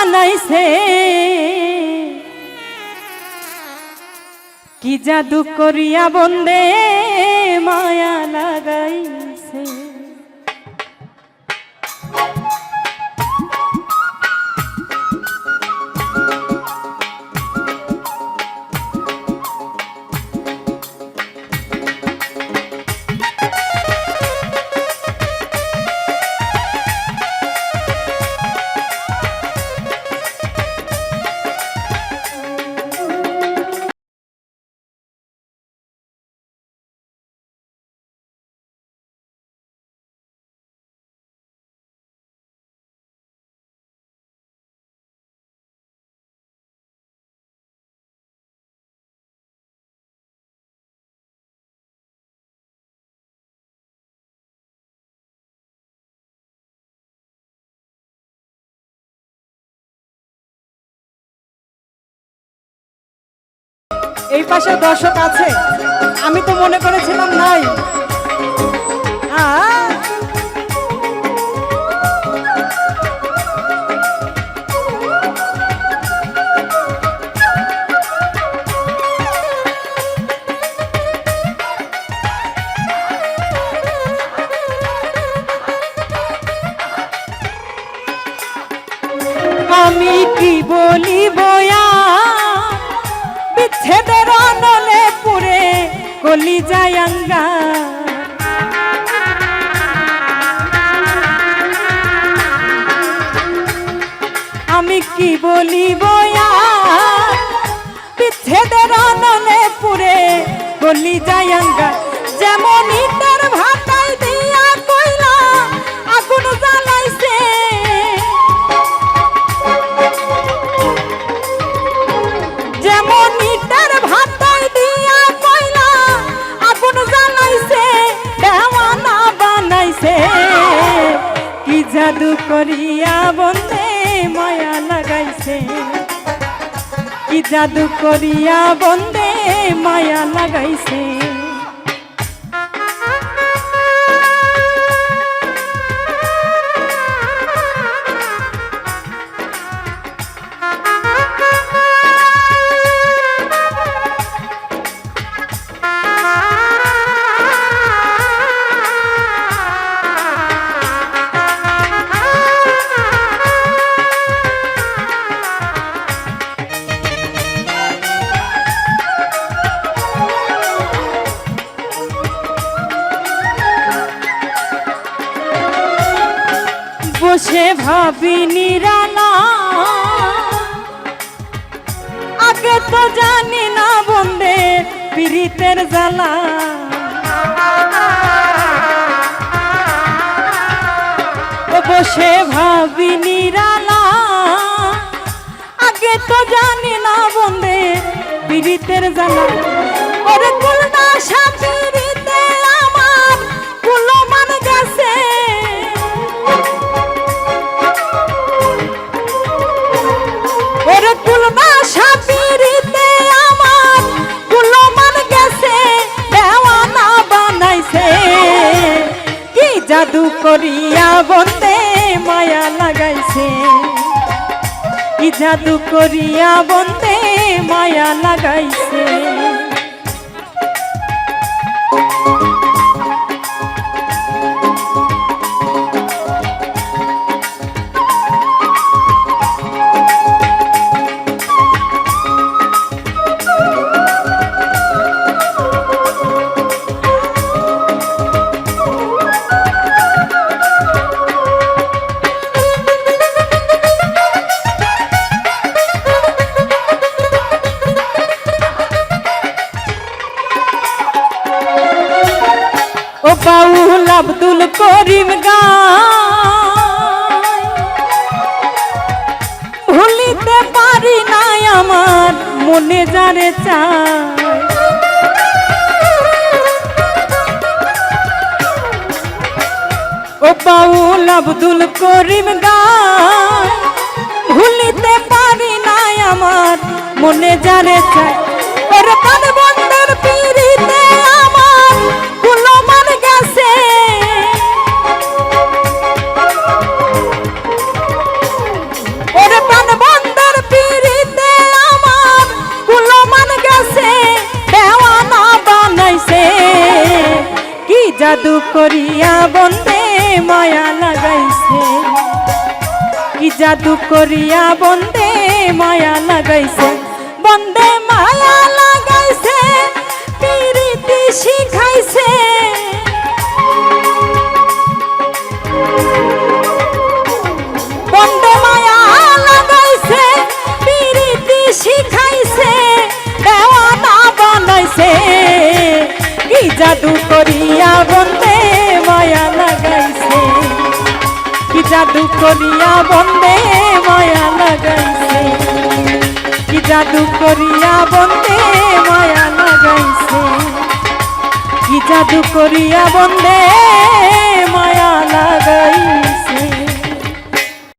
বানাইছে কি জাদু করিয়া বন্দে মায়া লাগাইছে। এই পাশে দর্শক আছে, আমি তো মনে করেছিলাম নাই। আমি কি বলিব বিচ্ছেদের অনলে পুরে কলি যায় অঙ্গার। আমি কি বলিব বিচ্ছেদের অনলে পুরে কলি যায় অঙ্গার। যেমন ইটের ভাটাই দিয়া কইলা আগুন জ্বালাইছে, যেমন ইটের ভাটাই দিয়া কইলা আগুন জ্বালাইছে, দেওয়ানা বানাইছে কি জাদু করিয়া বন্দে মায়া লাগাইছে, কি জাদু করিয়া বন্দে মায়া লাগাইছে। বসে ভাবি নিরালা আগে তো জানি না বন্দে পীড়িতের জ্বালা। বসে ভাবি নিরালা আগে তো জানি না বন্দে পীড়িতের জ্বালা। ওরে কুলনা সাপীড়িতে আমার কুলমান গেছে, ওরে কুলনা সাপীড়িতে আমার কুলমান গেছে, দেওয়ানা বানাইছে কি জাদু করিয়া বন্দে মায়া লাগাইছে, কি জাদু করিয়া বন্দে মায়া লাগাইছে। বাউল আব্দুল করিম গায় ভুলিতে পারি নাই আমার মনে যারে চায়। ও বাউল আব্দুল করিম গায় ভুলিতে পারি নাই আমার মনে যারে চায়। ওর পান বন্ধের পিড়িতে আমার কুলমান গেছে, ওর পান জাদু করিয়া বন্দে মায়া লাগাইছে, কি জাদু করিয়া বন্দে মায়া লাগাইছে, বন্দে মায়া লাগাইছে, পিরিতি শিখাইছে, বন্দে মায়া লাগাইছে, পিরিতি শিখাইছে, দেওয়ানা বানাইছে, কি জাদু করিয়া বন্দে মায়া লাগাইছে, কি জাদু করিয়া বন্দে মায়া লাগাইছে, কি জাদু করিয়া বন্দে মায়া লাগাইছে, কি জাদু করিয়া বন্দে মায়া লাগাইছে।